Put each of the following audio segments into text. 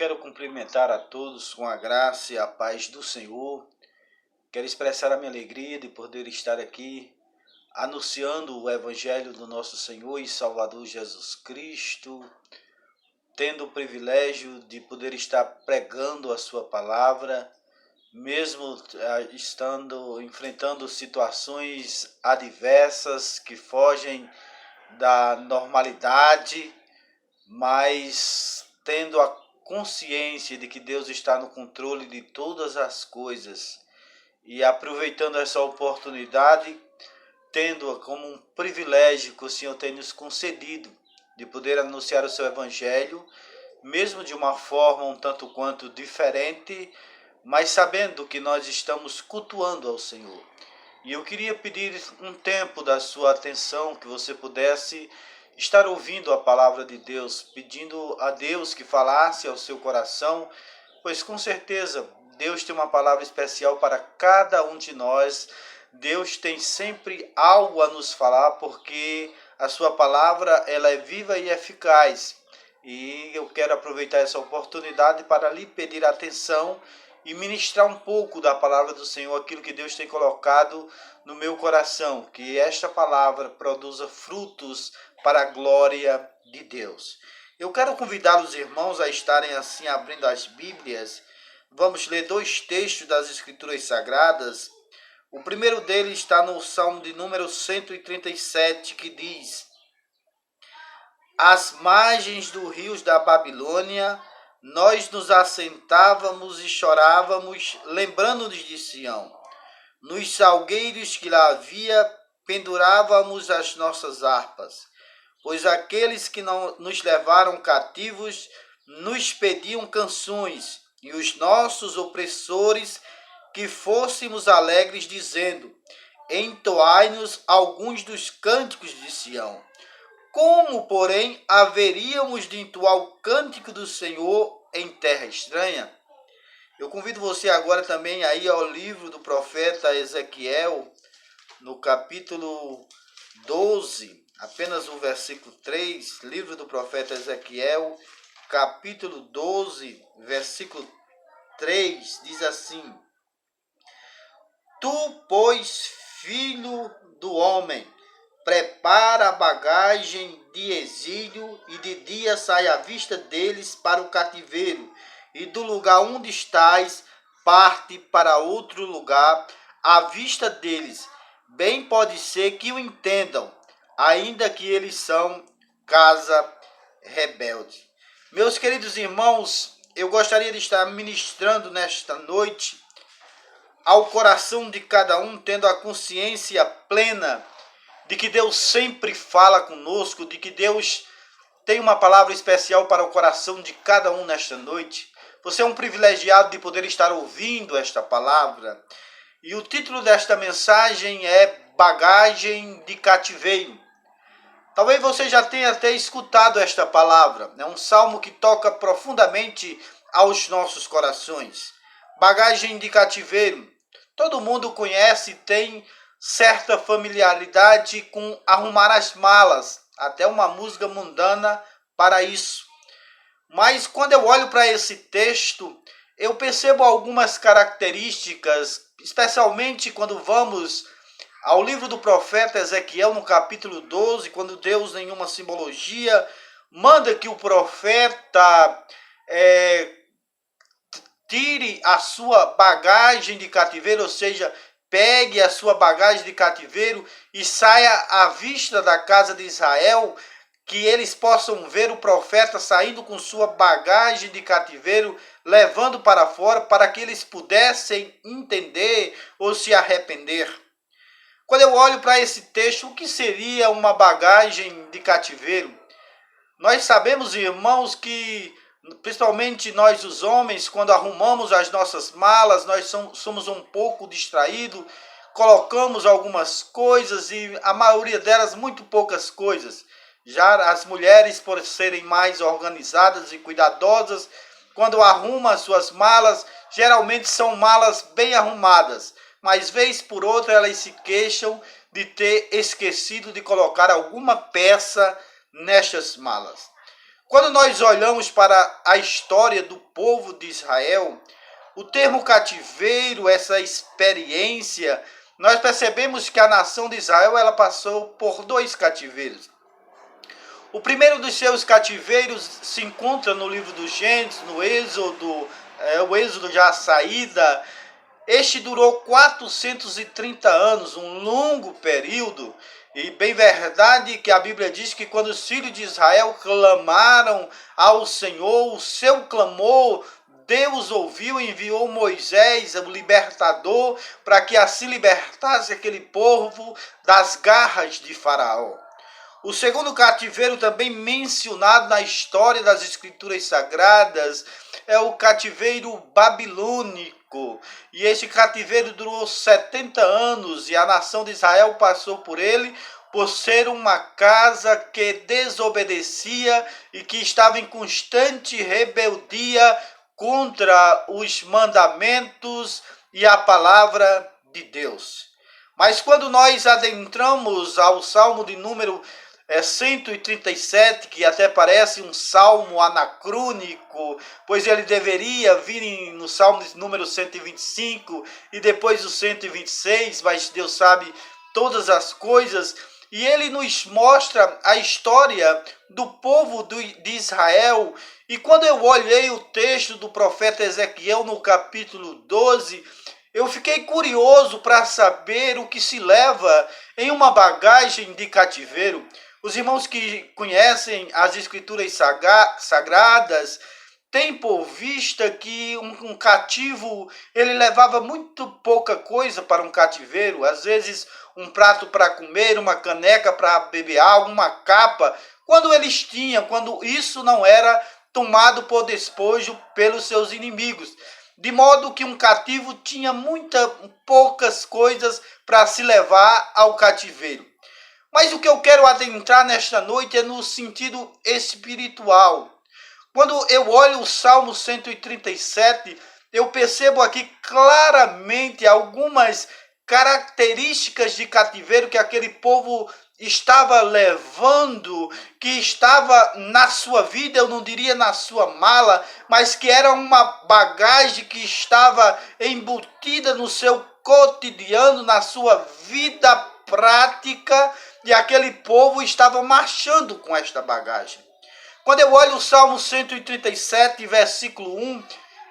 quero cumprimentar a todos com a graça e a paz do Senhor. Quero expressar a minha alegria de poder estar aqui anunciando o Evangelho do nosso Senhor e Salvador Jesus Cristo, tendo o privilégio de poder estar pregando a sua palavra, mesmo enfrentando situações adversas que fogem da normalidade, mas tendo a consciência de que Deus está no controle de todas as coisas e aproveitando essa oportunidade, tendo-a como um privilégio que o Senhor tem nos concedido de poder anunciar o seu Evangelho, mesmo de uma forma um tanto quanto diferente, mas sabendo que nós estamos cultuando ao Senhor. E eu queria pedir um tempo da sua atenção, que você pudesse estar ouvindo a palavra de Deus, pedindo a Deus que falasse ao seu coração, pois com certeza Deus tem uma palavra especial para cada um de nós. Deus tem sempre algo a nos falar, porque a sua palavra ela é viva e eficaz. E eu quero aproveitar essa oportunidade para lhe pedir atenção e ministrar um pouco da palavra do Senhor, aquilo que Deus tem colocado no meu coração, que esta palavra produza frutos para a glória de Deus. Eu quero convidar os irmãos a estarem assim abrindo as Bíblias. Vamos ler dois textos das Escrituras Sagradas. O primeiro deles está no Salmo de número 137, que diz: às margens dos rios da Babilônia, nós nos assentávamos e chorávamos, lembrando-nos de Sião. Nos salgueiros que lá havia, pendurávamos as nossas harpas, pois aqueles que não nos levaram cativos nos pediam canções, e os nossos opressores que fôssemos alegres, dizendo: entoai-nos alguns dos cânticos de Sião. Como, porém, haveríamos de entoar o cântico do Senhor em terra estranha? Eu convido você agora também a ir ao livro do profeta Ezequiel, no capítulo 12, apenas o versículo 3, livro do profeta Ezequiel, capítulo 12, versículo 3, diz assim: tu, pois, filho do homem, prepara a bagagem de exílio, e de dia sai à vista deles para o cativeiro, e do lugar onde estás, parte para outro lugar, à vista deles. Bem pode ser que o entendam, ainda que eles são casa rebelde. Meus queridos irmãos, eu gostaria de estar ministrando nesta noite ao coração de cada um, tendo a consciência plena de que Deus sempre fala conosco, de que Deus tem uma palavra especial para o coração de cada um nesta noite. Você é um privilegiado de poder estar ouvindo esta palavra. E o título desta mensagem é Bagagem de Cativeiro. Talvez você já tenha até escutado esta palavra. É um salmo que toca profundamente aos nossos corações. Bagagem de cativeiro. Todo mundo conhece e tem certa familiaridade com arrumar as malas, até uma música mundana para isso. Mas quando eu olho para esse texto, eu percebo algumas características, especialmente quando vamos ao livro do profeta Ezequiel, no capítulo 12, quando Deus, em uma simbologia, manda que o profeta tire a sua bagagem de cativeiro, ou seja, pegue a sua bagagem de cativeiro e saia à vista da casa de Israel, que eles possam ver o profeta saindo com sua bagagem de cativeiro, levando para fora, para que eles pudessem entender ou se arrepender. Quando eu olho para esse texto, o que seria uma bagagem de cativeiro? Nós sabemos, irmãos, que principalmente nós os homens, quando arrumamos as nossas malas, nós somos um pouco distraídos, colocamos algumas coisas e a maioria delas muito poucas coisas. Já as mulheres, por serem mais organizadas e cuidadosas, quando arrumam as suas malas, geralmente são malas bem arrumadas, mas vez por outra elas se queixam de ter esquecido de colocar alguma peça nestas malas. Quando nós olhamos para a história do povo de Israel, o termo cativeiro, essa experiência, nós percebemos que a nação de Israel ela passou por dois cativeiros. O primeiro dos seus cativeiros se encontra no livro do Gênesis, no Êxodo, o Êxodo já a saída. Este durou 430 anos, um longo período. E bem verdade que a Bíblia diz que quando os filhos de Israel clamaram ao Senhor, o seu clamor, Deus ouviu e enviou Moisés, o libertador, para que assim libertasse aquele povo das garras de Faraó. O segundo cativeiro, também mencionado na história das Escrituras Sagradas, é o cativeiro babilônico. E esse cativeiro durou 70 anos e a nação de Israel passou por ele por ser uma casa que desobedecia e que estava em constante rebeldia contra os mandamentos e a palavra de Deus. Mas quando nós adentramos ao Salmo de número 137, que até parece um salmo anacrônico, pois ele deveria vir no salmo de número 125 e depois o 126, mas Deus sabe todas as coisas. E ele nos mostra a história do povo de Israel. E quando eu olhei o texto do profeta Ezequiel no capítulo 12, eu fiquei curioso para saber o que se leva em uma bagagem de cativeiro. Os irmãos que conhecem as Escrituras Sagradas têm por vista que um cativo ele levava muito pouca coisa para um cativeiro. Às vezes um prato para comer, uma caneca para beber água, uma capa. Quando eles tinham, quando isso não era tomado por despojo pelos seus inimigos. De modo que um cativo tinha poucas coisas para se levar ao cativeiro. Mas o que eu quero adentrar nesta noite é no sentido espiritual. Quando eu olho o Salmo 137, eu percebo aqui claramente algumas características de cativeiro que aquele povo estava levando, que estava na sua vida, eu não diria na sua mala, mas que era uma bagagem que estava embutida no seu cotidiano, na sua vida prática, e aquele povo estava marchando com esta bagagem. Quando eu olho o Salmo 137, versículo 1,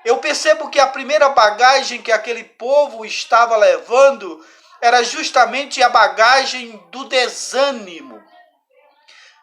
eu percebo que a primeira bagagem que aquele povo estava levando era justamente a bagagem do desânimo.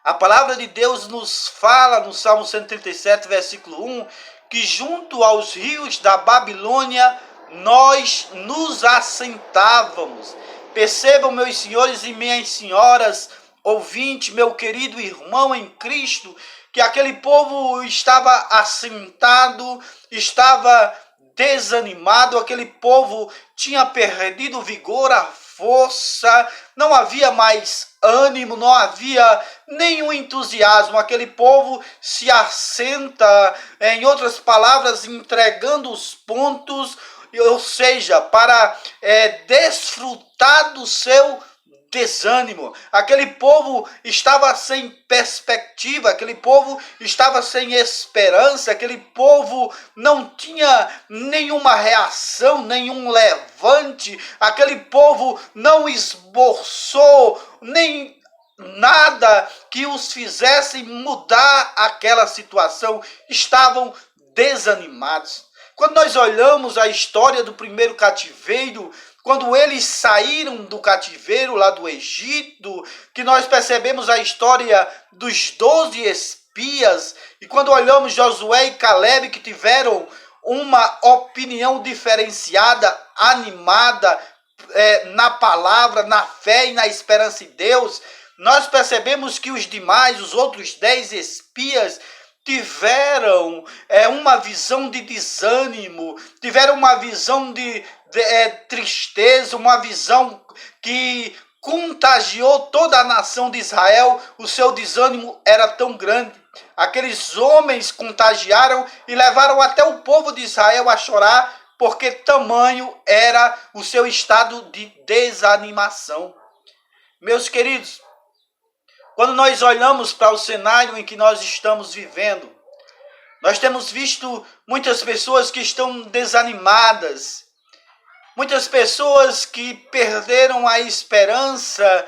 A palavra de Deus nos fala no Salmo 137, versículo 1, que junto aos rios da Babilônia nós nos assentávamos. Percebam, meus senhores e minhas senhoras, ouvinte, meu querido irmão em Cristo, que aquele povo estava assentado, estava desanimado, aquele povo tinha perdido o vigor, a força, não havia mais ânimo, não havia nenhum entusiasmo. Aquele povo se assenta, em outras palavras, entregando os pontos, ou seja, para desfrutar do seu desânimo. Aquele povo estava sem perspectiva, aquele povo estava sem esperança, aquele povo não tinha nenhuma reação, nenhum levante, aquele povo não esboçou nem nada que os fizesse mudar aquela situação, estavam desanimados. Quando nós olhamos a história do primeiro cativeiro, quando eles saíram do cativeiro lá do Egito, que nós percebemos a história dos 12 espias, e quando olhamos Josué e Caleb, que tiveram uma opinião diferenciada, animada na palavra, na fé e na esperança em Deus, nós percebemos que os demais, os outros 10 espias, tiveram uma visão de desânimo, tiveram uma visão de tristeza, uma visão que contagiou toda a nação de Israel. O seu desânimo era tão grande. Aqueles homens contagiaram e levaram até o povo de Israel a chorar, porque tamanho era o seu estado de desanimação. Meus queridos, Quando nós olhamos para o cenário em que nós estamos vivendo, nós temos visto muitas pessoas que estão desanimadas, muitas pessoas que perderam a esperança,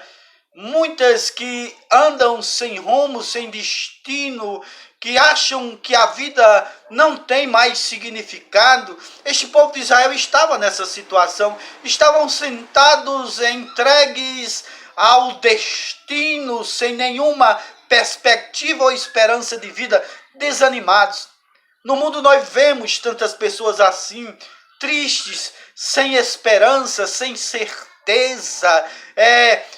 muitas que andam sem rumo, sem destino, que acham que a vida não tem mais significado. Este povo de Israel estava nessa situação, estavam sentados, entregues ao destino, sem nenhuma perspectiva ou esperança de vida, desanimados. No mundo nós vemos tantas pessoas assim, tristes, sem esperança, sem certeza,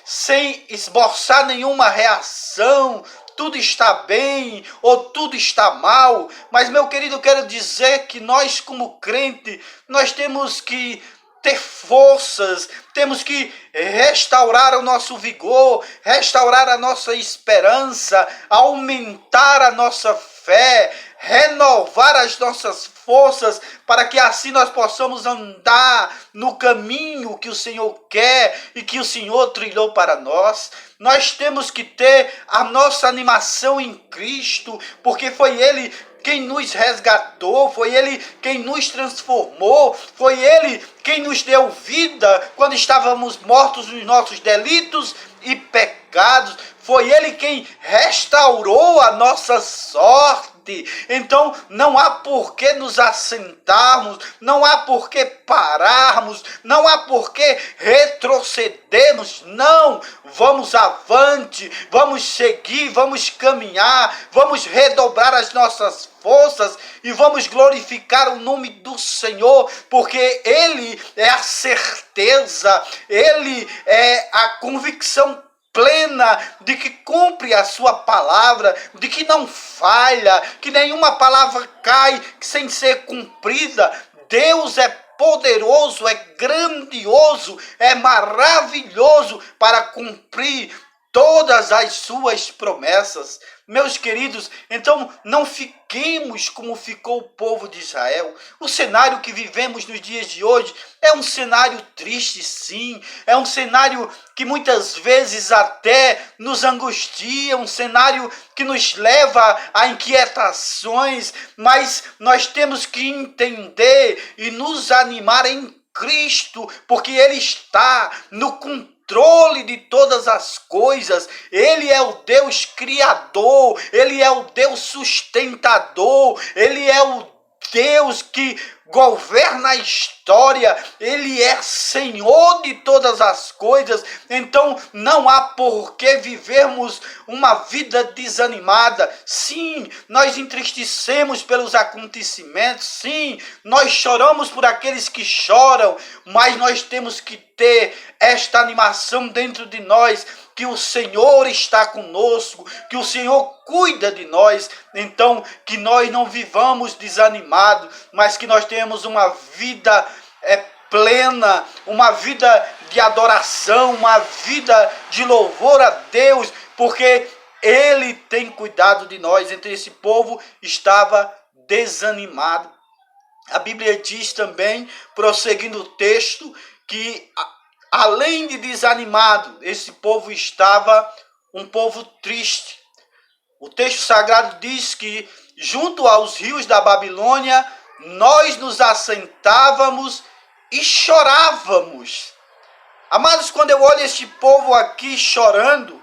sem esboçar nenhuma reação. Tudo está bem ou tudo está mal. Mas, meu querido, eu quero dizer que nós, como crente, nós temos que ter forças, temos que restaurar o nosso vigor, restaurar a nossa esperança, aumentar a nossa fé, renovar as nossas forças, para que assim nós possamos andar no caminho que o Senhor quer e que o Senhor trilhou para nós. Nós temos que ter a nossa animação em Cristo, porque foi Ele quem nos resgatou, foi Ele quem nos transformou, foi Ele quem nos deu vida quando estávamos mortos nos nossos delitos e pecados, foi Ele quem restaurou a nossa sorte. Então não há por que nos assentarmos, não há por que pararmos, não há por que retrocedermos, não, vamos avante, vamos seguir, vamos caminhar, vamos redobrar as nossas forças e vamos glorificar o nome do Senhor, porque Ele é a certeza, Ele é a convicção plena de que cumpre a sua palavra, de que não falha, que nenhuma palavra cai sem ser cumprida. Deus é poderoso, é grandioso, é maravilhoso para cumprir todas as suas promessas. Meus queridos, então não fiquemos como ficou o povo de Israel. O cenário que vivemos nos dias de hoje é um cenário triste, sim. É um cenário que muitas vezes até nos angustia, um cenário que nos leva a inquietações, mas nós temos que entender e nos animar em Cristo, porque Ele está no controle de todas as coisas. Ele é o Deus criador, Ele é o Deus sustentador, Ele é o Deus que governa a história, Ele é Senhor de todas as coisas. Então não há por que vivermos uma vida desanimada. Sim, nós entristecemos pelos acontecimentos, sim, nós choramos por aqueles que choram, mas nós temos que ter esta animação dentro de nós, que o Senhor está conosco, que o Senhor cuida de nós. Então que nós não vivamos desanimados, mas que nós tenhamos uma vida plena, uma vida de adoração, uma vida de louvor a Deus, porque Ele tem cuidado de nós. Então esse povo estava desanimado. A Bíblia diz também, prosseguindo o texto, que além de desanimado, esse povo estava um povo triste. O texto sagrado diz que junto aos rios da Babilônia, nós nos assentávamos e chorávamos. Amados, quando eu olho este povo aqui chorando,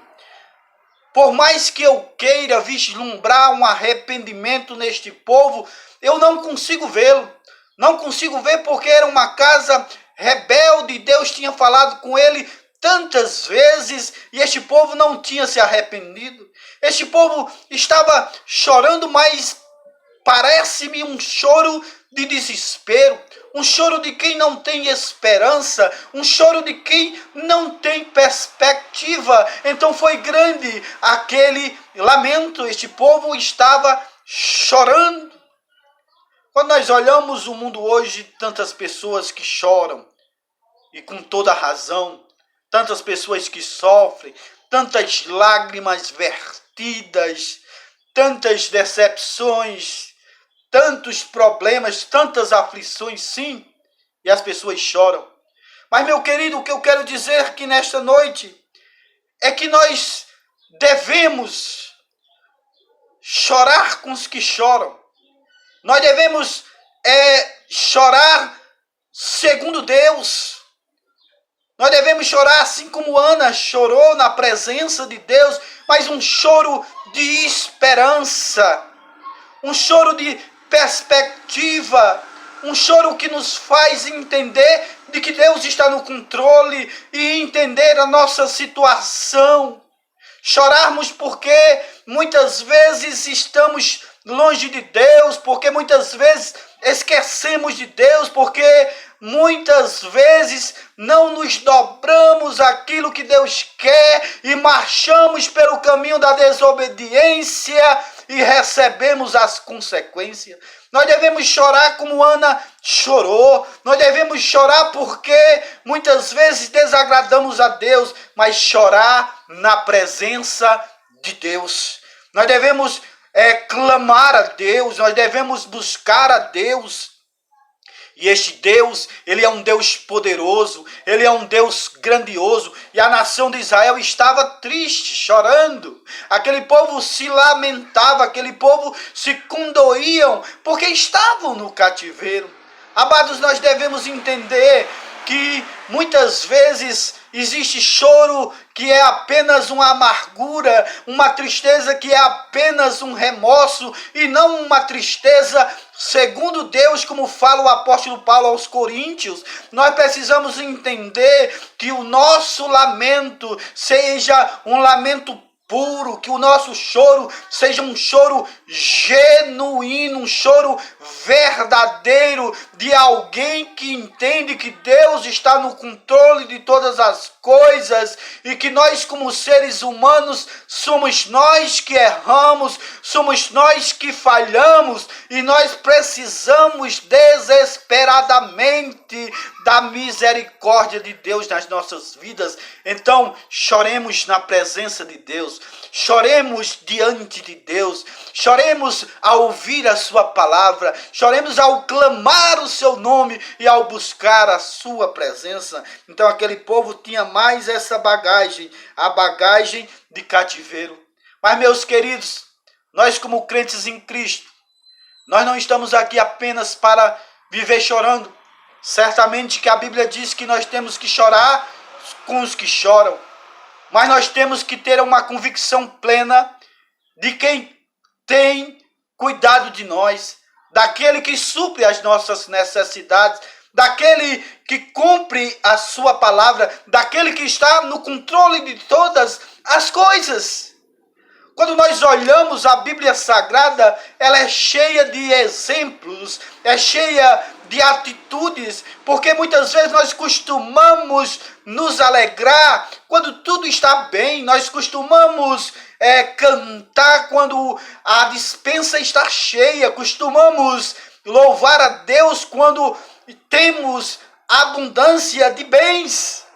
por mais que eu queira vislumbrar um arrependimento neste povo, eu não consigo vê-lo. Não consigo ver, porque era uma casa rebelde. Deus tinha falado com ele tantas vezes e este povo não tinha se arrependido. Este povo estava chorando, mas parece-me um choro de desespero, um choro de quem não tem esperança, um choro de quem não tem perspectiva. Então foi grande aquele lamento, este povo estava chorando. Quando nós olhamos o mundo hoje, tantas pessoas que choram, e com toda razão, tantas pessoas que sofrem, tantas lágrimas vertidas, tantas decepções, tantos problemas, tantas aflições, sim, e as pessoas choram. Mas, meu querido, o que eu quero dizer aqui nesta noite é que nós devemos chorar com os que choram. Nós devemos chorar segundo Deus. Nós devemos chorar assim como Ana chorou na presença de Deus, mas um choro de esperança, um choro de perspectiva, um choro que nos faz entender de que Deus está no controle e entender a nossa situação. Chorarmos porque muitas vezes estamos longe de Deus, porque muitas vezes esquecemos de Deus, porque muitas vezes não nos dobramos àquilo que Deus quer e marchamos pelo caminho da desobediência e recebemos as consequências. Nós devemos chorar como Ana chorou. Nós devemos chorar porque muitas vezes desagradamos a Deus, mas chorar na presença de Deus. Nós devemos clamar a Deus, nós devemos buscar a Deus. E este Deus, Ele é um Deus poderoso, Ele é um Deus grandioso. E a nação de Israel estava triste, chorando. Aquele povo se lamentava, aquele povo se condoíam, porque estavam no cativeiro. Amados, nós devemos entender que muitas vezes existe choro que é apenas uma amargura, uma tristeza que é apenas um remorso e não uma tristeza segundo Deus, como fala o apóstolo Paulo aos Coríntios. Nós precisamos entender que o nosso lamento seja um lamento puro, que o nosso choro seja um choro genuíno, um choro verdadeiro de alguém que entende que Deus está no controle de todas as coisas e que nós, como seres humanos, somos nós que erramos, somos nós que falhamos e nós precisamos desesperadamente da misericórdia de Deus nas nossas vidas. Então, choremos na presença de Deus, choremos diante de Deus, choremos ao ouvir a sua palavra, choremos ao clamar o seu nome e ao buscar a sua presença. Então aquele povo tinha mais essa bagagem, a bagagem de cativeiro. Mas, meus queridos, nós como crentes em Cristo, nós não estamos aqui apenas para viver chorando. Certamente que a Bíblia diz que nós temos que chorar com os que choram, mas nós temos que ter uma convicção plena de quem tem cuidado de nós, daquele que supre as nossas necessidades, daquele que cumpre a sua palavra, daquele que está no controle de todas as coisas. Quando nós olhamos a Bíblia Sagrada, ela é cheia de exemplos, é cheia de atitudes, porque muitas vezes nós costumamos nos alegrar quando tudo está bem, nós costumamos cantar quando a despensa está cheia, costumamos louvar a Deus quando temos abundância de bens.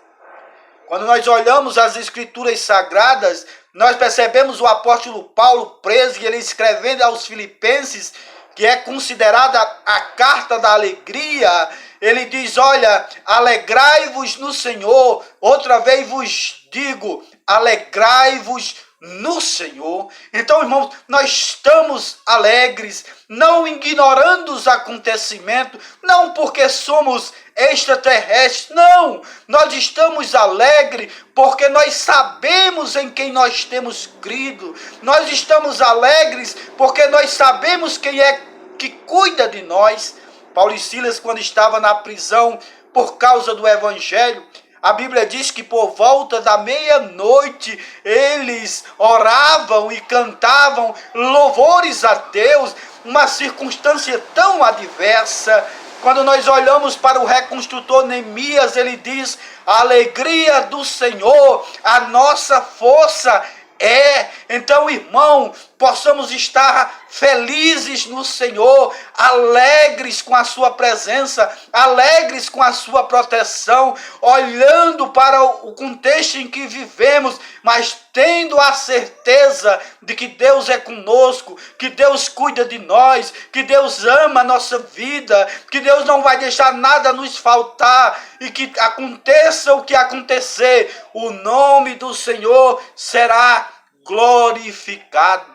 Quando nós olhamos as Escrituras Sagradas, nós percebemos o apóstolo Paulo preso e ele escrevendo aos Filipenses, que é considerada a carta da alegria. Ele diz, olha, alegrai-vos no Senhor. Outra vez vos digo, alegrai-vos no Senhor. Então, irmãos, nós estamos alegres, não ignorando os acontecimentos, não porque somos extraterrestres, não. Nós estamos alegres porque nós sabemos em quem nós temos crido. Nós estamos alegres porque nós sabemos quem é que cuida de nós. Paulo e Silas, quando estavam na prisão por causa do Evangelho, a Bíblia diz que por volta da meia-noite eles oravam e cantavam louvores a Deus, uma circunstância tão adversa. Quando nós olhamos para o reconstrutor Neemias, ele diz, a alegria do Senhor, a nossa força é. Então, irmão, possamos estar felizes no Senhor, alegres com a sua presença, alegres com a sua proteção, olhando para o contexto em que vivemos, mas tendo a certeza de que Deus é conosco, que Deus cuida de nós, que Deus ama a nossa vida, que Deus não vai deixar nada nos faltar e que aconteça o que acontecer, o nome do Senhor será glorificado.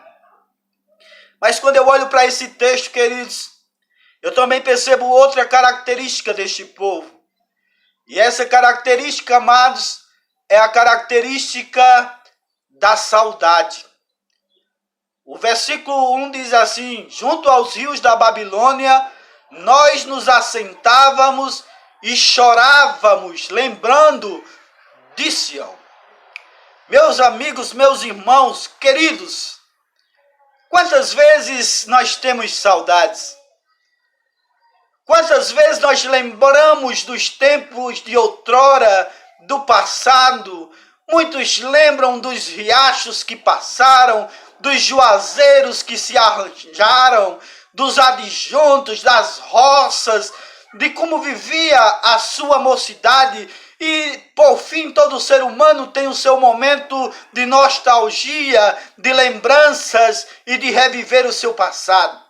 Mas quando eu olho para esse texto, queridos, eu também percebo outra característica deste povo. E essa característica, amados, é a característica da saudade. O versículo 1 diz assim: junto aos rios da Babilônia, nós nos assentávamos e chorávamos, lembrando de Sião. Meus amigos, meus irmãos, queridos, quantas vezes nós temos saudades? Quantas vezes nós lembramos dos tempos de outrora, do passado? Muitos lembram dos riachos que passaram, dos juazeiros que se arranjaram, dos adjuntos, das roças, de como vivia a sua mocidade. E, por fim, todo ser humano tem o seu momento de nostalgia, de lembranças e de reviver o seu passado.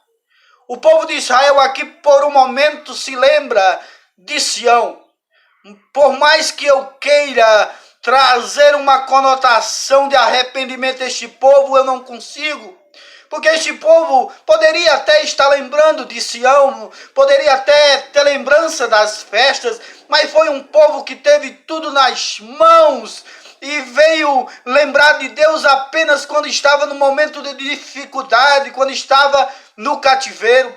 O povo de Israel aqui, por um momento, se lembra de Sião. Por mais que eu queira trazer uma conotação de arrependimento a este povo, eu não consigo. Porque este povo poderia até estar lembrando de Sião, poderia até ter lembrança das festas, mas foi um povo que teve tudo nas mãos e veio lembrar de Deus apenas quando estava no momento de dificuldade, quando estava no cativeiro.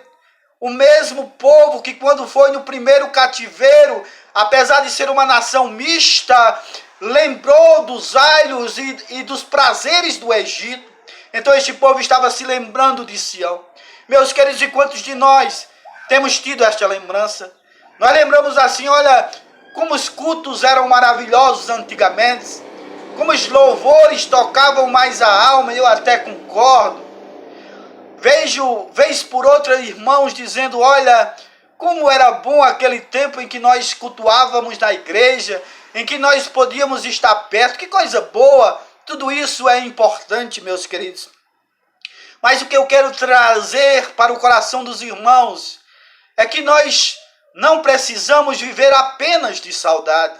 O mesmo povo que quando foi no primeiro cativeiro, apesar de ser uma nação mista, lembrou dos alhos e dos prazeres do Egito. Então este povo estava se lembrando de Sião. Meus queridos, e quantos de nós temos tido esta lembrança? Nós lembramos assim, olha, como os cultos eram maravilhosos antigamente, como os louvores tocavam mais a alma, eu até concordo. Vejo, vez por outra, irmãos dizendo, olha, como era bom aquele tempo em que nós cultuávamos na igreja, em que nós podíamos estar perto, que coisa boa. Tudo isso é importante, meus queridos. Mas o que eu quero trazer para o coração dos irmãos é que nós não precisamos viver apenas de saudade.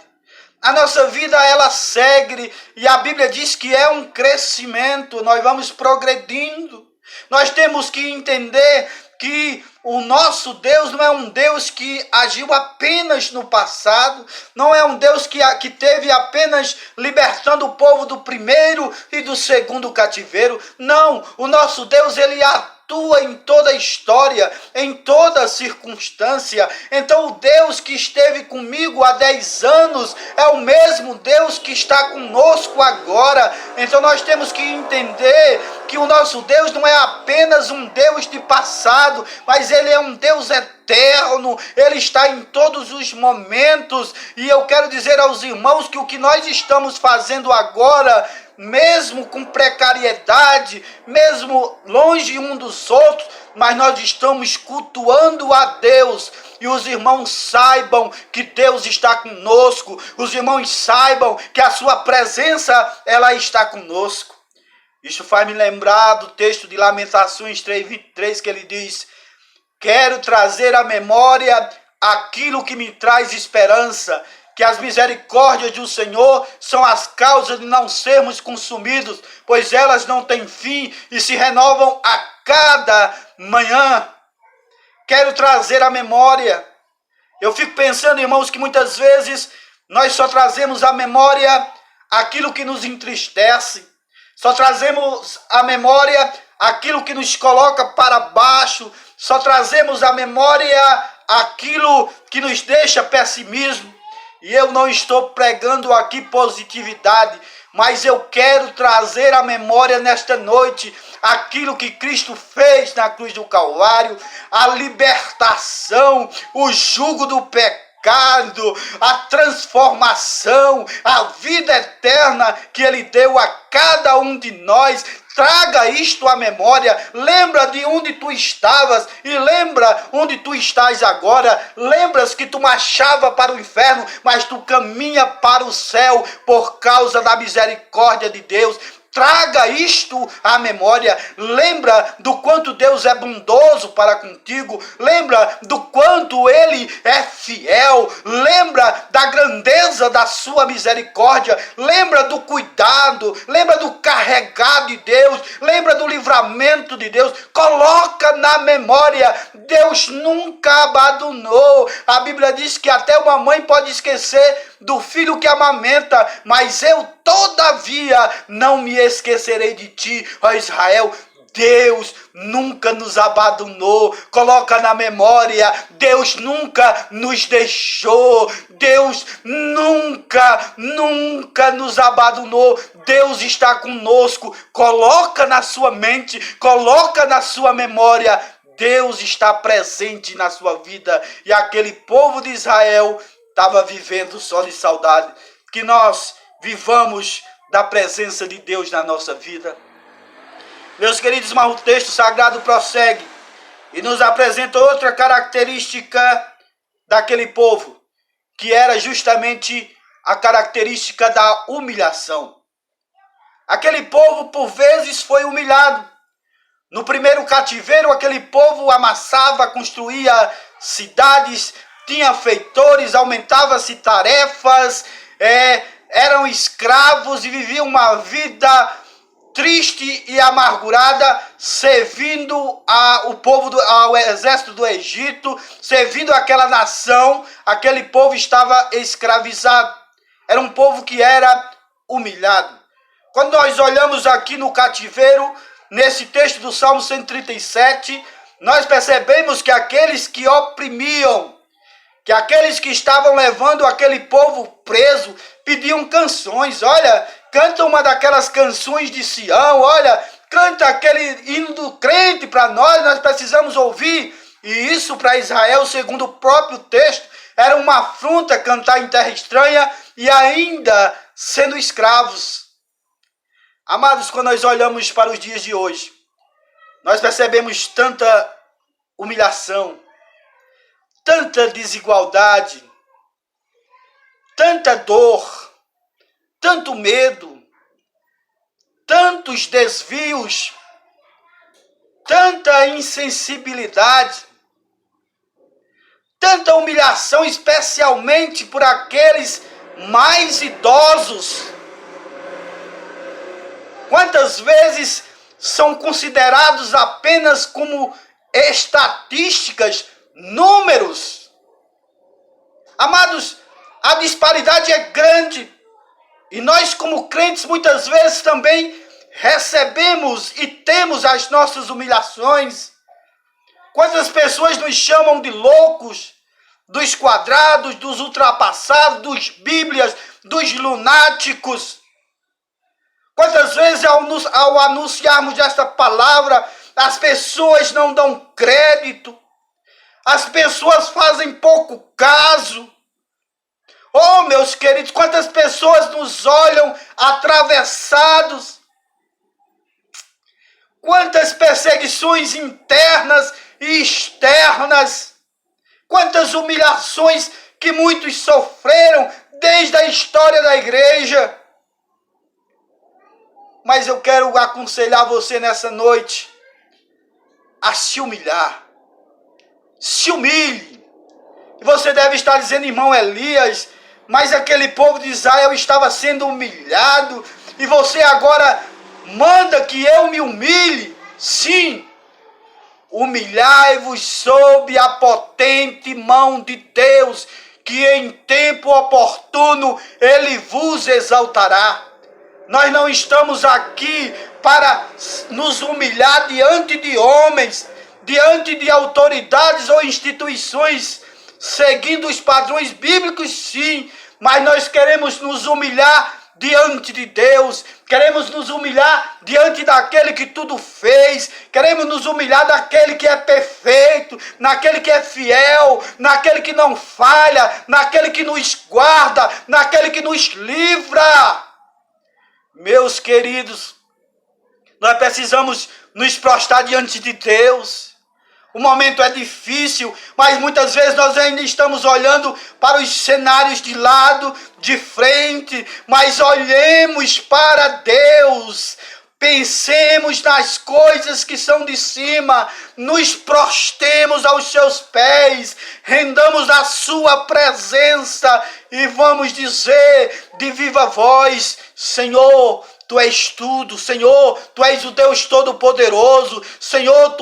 A nossa vida, ela segue, e a Bíblia diz que é um crescimento, nós vamos progredindo. Nós temos que entender que o nosso Deus não é um Deus que agiu apenas no passado, não é um Deus que teve apenas libertando o povo do primeiro e do segundo cativeiro. Não, o nosso Deus, ele atua em toda a história, em toda circunstância. Então o Deus que esteve comigo há 10 anos é o mesmo Deus que está conosco agora. Então nós temos que entender que o nosso Deus não é apenas um Deus de passado, mas ele é um Deus eterno, ele está em todos os momentos. E eu quero dizer aos irmãos que o que nós estamos fazendo agora, mesmo com precariedade, mesmo longe um dos outros, mas nós estamos cultuando a Deus. E os irmãos saibam que Deus está conosco, os irmãos saibam que a sua presença, ela está conosco. Isso faz me lembrar do texto de Lamentações 3:23, que ele diz: quero trazer à memória aquilo que me traz esperança, que as misericórdias do Senhor são as causas de não sermos consumidos, pois elas não têm fim e se renovam a cada manhã. Quero trazer à memória. Eu fico pensando, irmãos, que muitas vezes nós só trazemos à memória aquilo que nos entristece, só trazemos à memória aquilo que nos coloca para baixo, só trazemos à memória aquilo que nos deixa pessimismo. E eu não estou pregando aqui positividade, mas eu quero trazer à memória nesta noite aquilo que Cristo fez na cruz do Calvário, a libertação, o jugo do pecado, a transformação, a vida eterna que Ele deu a cada um de nós. Traga isto à memória, lembra de onde tu estavas e lembra onde tu estás agora. Lembras que tu marchava para o inferno, mas tu caminha para o céu por causa da misericórdia de Deus. Traga isto à memória, lembra do quanto Deus é bondoso para contigo, lembra do quanto Ele é fiel, Israel, lembra da grandeza da sua misericórdia, lembra do cuidado, lembra do carregar de Deus, lembra do livramento de Deus, coloca na memória, Deus nunca abandonou. A Bíblia diz que até uma mãe pode esquecer do filho que amamenta, mas eu todavia não me esquecerei de ti, ó Israel. Deus nunca nos abandonou. Coloca na memória, Deus nunca nos deixou. Deus nunca nos abandonou. Deus está conosco. Coloca na sua mente, coloca na sua memória. Deus está presente na sua vida. E aquele povo de Israel estava vivendo só de saudade. Que nós vivamos da presença de Deus na nossa vida. Meus queridos, mas o texto sagrado prossegue e nos apresenta outra característica daquele povo, que era justamente a característica da humilhação. Aquele povo, por vezes, foi humilhado. No primeiro cativeiro, aquele povo amassava, construía cidades, tinha feitores, aumentava-se tarefas, eram escravos e viviam uma vida triste e amargurada, servindo ao exército do Egito, servindo aquela nação. Aquele povo estava escravizado. Era um povo que era humilhado. Quando nós olhamos aqui no cativeiro, nesse texto do Salmo 137, nós percebemos que aqueles que oprimiam, que aqueles que estavam levando aquele povo preso, pediam canções. Olha, canta uma daquelas canções de Sião, olha, canta aquele hino do crente para nós precisamos ouvir. E isso para Israel, segundo o próprio texto, era uma afronta cantar em terra estranha e ainda sendo escravos. Amados, quando nós olhamos para os dias de hoje, nós percebemos tanta humilhação, tanta desigualdade, tanta dor, tanto medo, tantos desvios, tanta insensibilidade, tanta humilhação, especialmente por aqueles mais idosos. Quantas vezes são considerados apenas como estatísticas, números? Amados, a disparidade é grande. E nós, como crentes, muitas vezes também recebemos e temos as nossas humilhações. Quantas pessoas nos chamam de loucos, dos quadrados, dos ultrapassados, dos bíblias, dos lunáticos. Quantas vezes ao anunciarmos esta palavra, as pessoas não dão crédito, as pessoas fazem pouco caso. Oh, meus queridos, quantas pessoas nos olham atravessados, quantas perseguições internas e externas, quantas humilhações que muitos sofreram desde a história da igreja. Mas eu quero aconselhar você nessa noite a se humilhar. Se humilhe. E você deve estar dizendo, irmão Elias, mas aquele povo de Israel estava sendo humilhado e você agora manda que eu me humilhe? Sim. Humilhai-vos sob a potente mão de Deus, que em tempo oportuno Ele vos exaltará. Nós não estamos aqui para nos humilhar diante de homens, diante de autoridades ou instituições, seguindo os padrões bíblicos, sim, mas nós queremos nos humilhar diante de Deus, queremos nos humilhar diante daquele que tudo fez, queremos nos humilhar daquele que é perfeito, naquele que é fiel, naquele que não falha, naquele que nos guarda, naquele que nos livra. Meus queridos, nós precisamos nos prostrar diante de Deus. O momento é difícil, mas muitas vezes nós ainda estamos olhando para os cenários de lado, de frente, mas olhemos para Deus. Pensemos nas coisas que são de cima, nos prostemos aos seus pés, rendamos a sua presença e vamos dizer de viva voz: Senhor, Tu és tudo, Senhor, Tu és o Deus Todo-Poderoso, Senhor,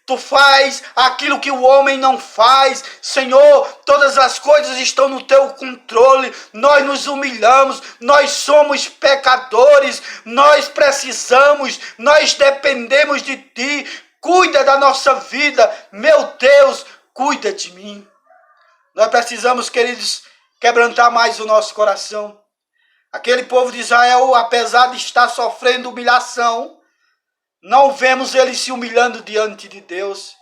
Tu faz aquilo que o homem não faz. Senhor, todas as coisas estão no Teu controle. Nós nos humilhamos, nós somos pecadores, nós precisamos, nós dependemos de Ti. Cuida da nossa vida, meu Deus, cuida de mim. Nós precisamos, queridos, quebrantar mais o nosso coração. Aquele povo de Israel, apesar de estar sofrendo humilhação, não vemos ele se humilhando diante de Deus.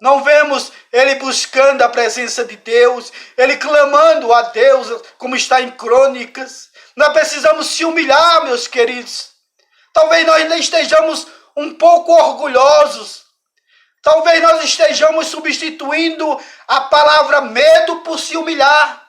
Não vemos ele buscando a presença de Deus, ele clamando a Deus, como está em Crônicas. Nós precisamos se humilhar, meus queridos. Talvez nós estejamos um pouco orgulhosos. Talvez nós estejamos substituindo a palavra medo por se humilhar.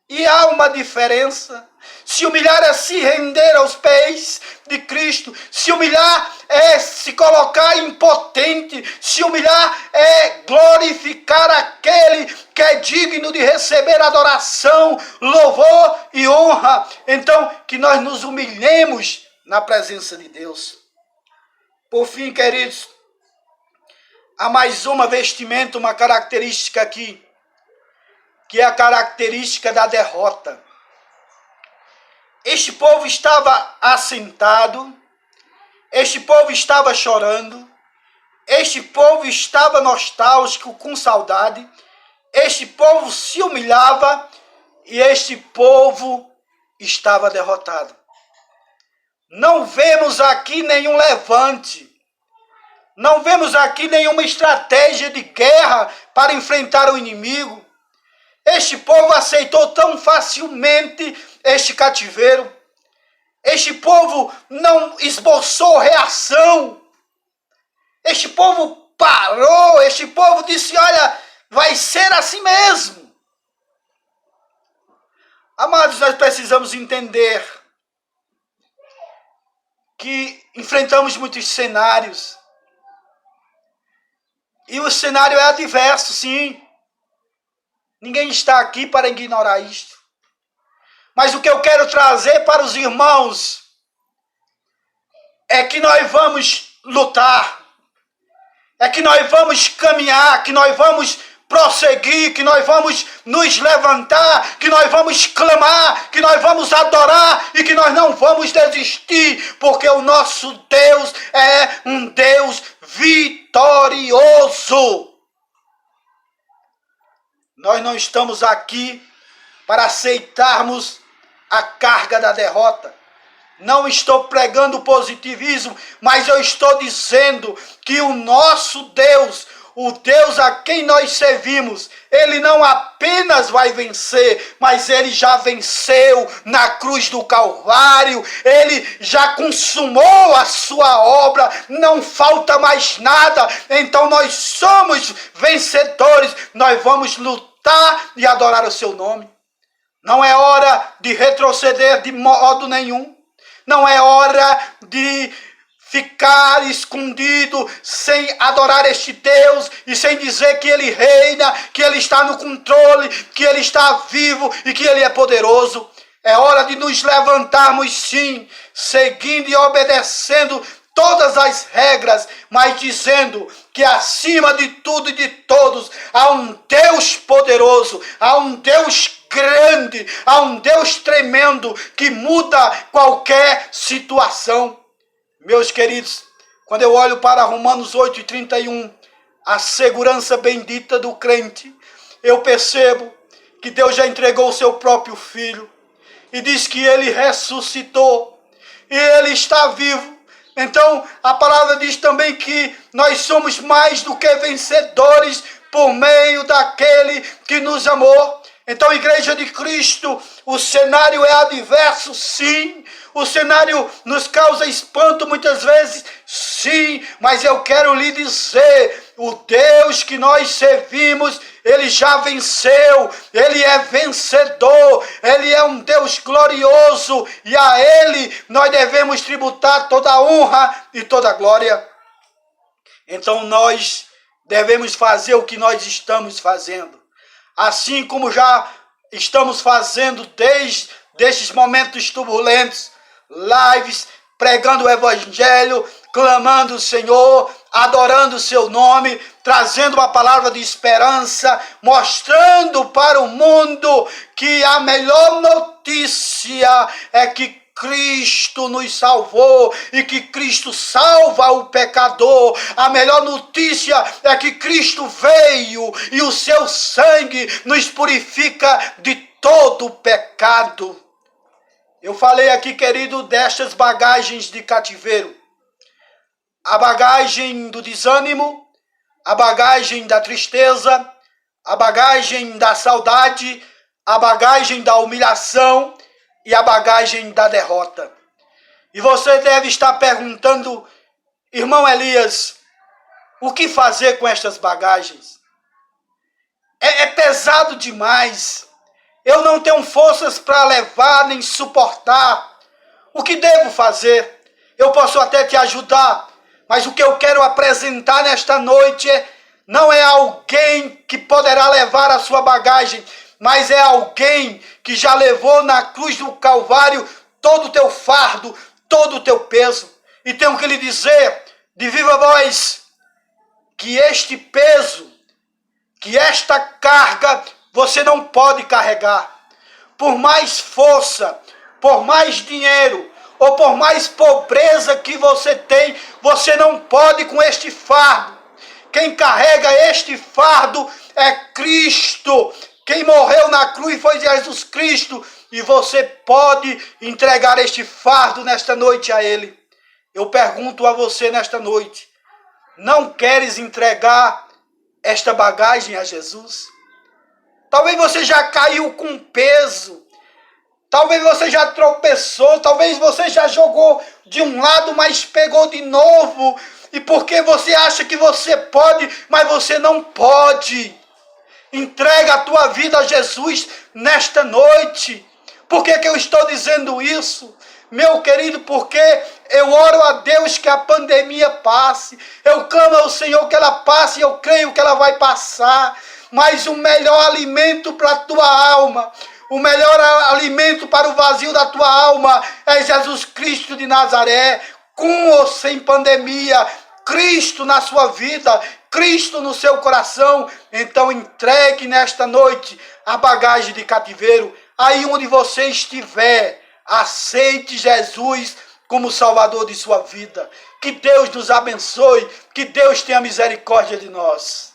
E há uma diferença. Se humilhar é se render aos pés de Cristo. Se humilhar é se colocar impotente. Se humilhar é glorificar aquele que é digno de receber adoração, louvor e honra. Então, que nós nos humilhemos na presença de Deus. Por fim, queridos, há mais uma vestimenta, uma característica aqui, que é a característica da derrota. Este povo estava assentado, este povo estava chorando, este povo estava nostálgico, com saudade, este povo se humilhava e este povo estava derrotado. Não vemos aqui nenhum levante, não vemos aqui nenhuma estratégia de guerra para enfrentar o inimigo. Este povo aceitou tão facilmente este cativeiro. Este povo não esboçou reação. Este povo parou, este povo disse: olha, vai ser assim mesmo. Amados, nós precisamos entender que enfrentamos muitos cenários. E o cenário é adverso, sim. Ninguém está aqui para ignorar isto. Mas o que eu quero trazer para os irmãos é que nós vamos lutar, é que nós vamos caminhar, que nós vamos prosseguir, que nós vamos nos levantar, que nós vamos clamar, que nós vamos adorar e que nós não vamos desistir, porque o nosso Deus é um Deus vitorioso. Nós não estamos aqui para aceitarmos a carga da derrota. Não estou pregando positivismo, mas eu estou dizendo que o nosso Deus, o Deus a quem nós servimos, Ele não apenas vai vencer, mas Ele já venceu na cruz do Calvário. Ele já consumou a sua obra, não falta mais nada. Então nós somos vencedores, nós vamos lutar e adorar o seu nome. Não é hora de retroceder de modo nenhum. Não é hora de ficar escondido sem adorar este Deus e sem dizer que Ele reina, que Ele está no controle, que Ele está vivo e que Ele é poderoso. É hora de nos levantarmos, sim, seguindo e obedecendo todas as regras, mas dizendo que acima de tudo e de todos há um Deus poderoso, há um Deus grande, há um Deus tremendo que muda qualquer situação. Meus queridos, quando eu olho para Romanos 8:31, a segurança bendita do crente, eu percebo que Deus já entregou o seu próprio Filho e diz que Ele ressuscitou e Ele está vivo. Então, a palavra diz também que nós somos mais do que vencedores por meio daquele que nos amou. Então, Igreja de Cristo, o cenário é adverso, sim. O cenário nos causa espanto muitas vezes, sim. Mas eu quero lhe dizer, o Deus que nós servimos, Ele Ele já venceu, Ele é vencedor, Ele é um Deus glorioso e a Ele nós devemos tributar toda a honra e toda a glória. Então nós devemos fazer o que nós estamos fazendo, assim como já estamos fazendo desde esses momentos turbulentos, lives, pregando o Evangelho, clamando o Senhor, adorando o seu nome, trazendo uma palavra de esperança, mostrando para o mundo que a melhor notícia é que Cristo nos salvou e que Cristo salva o pecador. A melhor notícia é que Cristo veio e o seu sangue nos purifica de todo o pecado. Eu falei aqui, querido, destas bagagens de cativeiro. A bagagem do desânimo, a bagagem da tristeza, a bagagem da saudade, a bagagem da humilhação e a bagagem da derrota. E você deve estar perguntando, irmão Elias, o que fazer com estas bagagens? É pesado demais. Eu não tenho forças para levar nem suportar. O que devo fazer? Eu posso até te ajudar, mas o que eu quero apresentar nesta noite não é alguém que poderá levar a sua bagagem, mas é alguém que já levou na cruz do Calvário todo o teu fardo, todo o teu peso. E tenho que lhe dizer, de viva voz, que este peso, que esta carga, você não pode carregar. Por mais força, por mais dinheiro, ou por mais pobreza que você tem, você não pode com este fardo. Quem carrega este fardo é Cristo. Quem morreu na cruz foi Jesus Cristo. E você pode entregar este fardo nesta noite a Ele. Eu pergunto a você nesta noite, não queres entregar esta bagagem a Jesus? Talvez você já caiu com peso. Talvez você já tropeçou. Talvez você já jogou de um lado, mas pegou de novo. E porque você acha que você pode, mas você não pode. Entrega a tua vida a Jesus nesta noite. Por que eu estou dizendo isso? Meu querido, porque eu oro a Deus que a pandemia passe. Eu clamo ao Senhor que ela passe e eu creio que ela vai passar. Mas o melhor alimento para a tua alma, o melhor alimento para o vazio da tua alma é Jesus Cristo de Nazaré, com ou sem pandemia, Cristo na sua vida, Cristo no seu coração. Então entregue nesta noite a bagagem de cativeiro, aí onde você estiver, aceite Jesus como Salvador de sua vida. Que Deus nos abençoe, que Deus tenha misericórdia de nós.